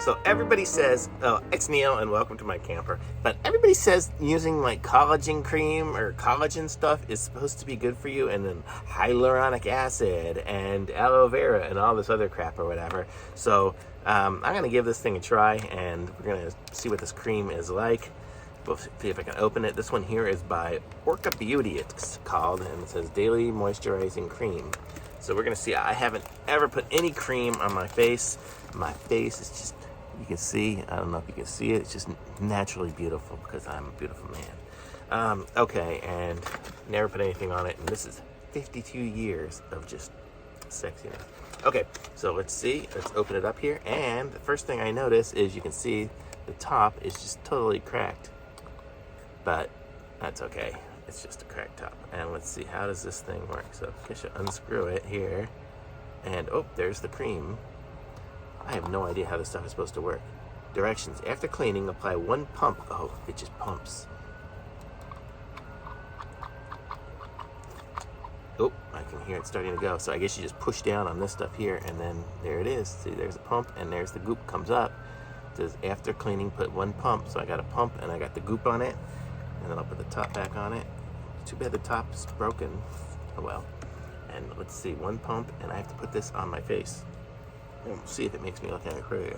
So everybody says, oh, it's Neil and welcome to my camper. But everybody says using like collagen cream or collagen stuff is supposed to be good for you, and then hyaluronic acid and aloe vera and all this other crap or whatever. So I'm gonna give this thing a try, and we're gonna see what this cream is like. We'll see if I can open it. This one here is by Orca Beauty, it's called, and it says Daily Moisturizing Cream. So we're gonna see. I haven't ever put any cream on my face. My face is just, you can see, I don't know if you can see it, it's just naturally beautiful because I'm a beautiful man. Okay, and never put anything on it, and this is 52 years of just sexiness. Okay, so let's see, let's open it up here, and the first thing I notice is you can see the top is just totally cracked, but that's okay. It's just a cracked top. And let's see, how does this thing work? So I guess you unscrew it here, and oh, there's the cream. I have no idea how this stuff is supposed to work. Directions: after cleaning, apply 1 pump. Oh, it just pumps. Oh, I can hear it starting to go. So I guess you just push down on this stuff here, and then there it is. See, there's a pump, and there's the goop comes up. It says after cleaning, put 1 pump. So I got a pump, and I got the goop on it, and then I'll put the top back on it. Too bad the top's broken. Oh well. And let's see, 1 pump, and I have to put this on my face. And we'll see if it makes me look angry.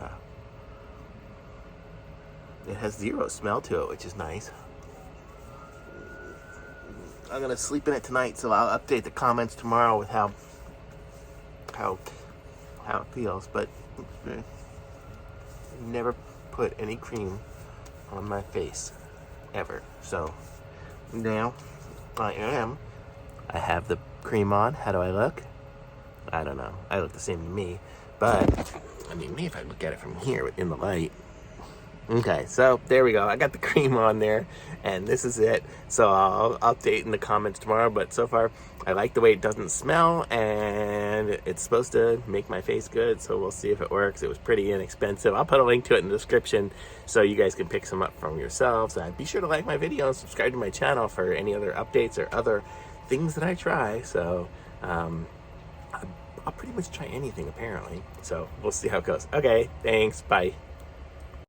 It has 0 smell to it, which is nice. I'm gonna sleep in it tonight, so I'll update the comments tomorrow with how it feels. But never put any cream on my face ever. So now I have the cream on. How do I look? I don't know. I look the same to me, but I mean, maybe if I look at it from here in the light. Okay, so there we go. I got the cream on there, and this is it. So I'll update in the comments tomorrow, but so far I like the way it doesn't smell, and it's supposed to make my face good, so we'll see if it works. It was pretty inexpensive. I'll put a link to it in the description so you guys can pick some up from yourselves. Be sure to like my video and subscribe to my channel for any other updates or other things that I try. So I'll pretty much try anything apparently, so we'll see how it goes. Okay, thanks, bye.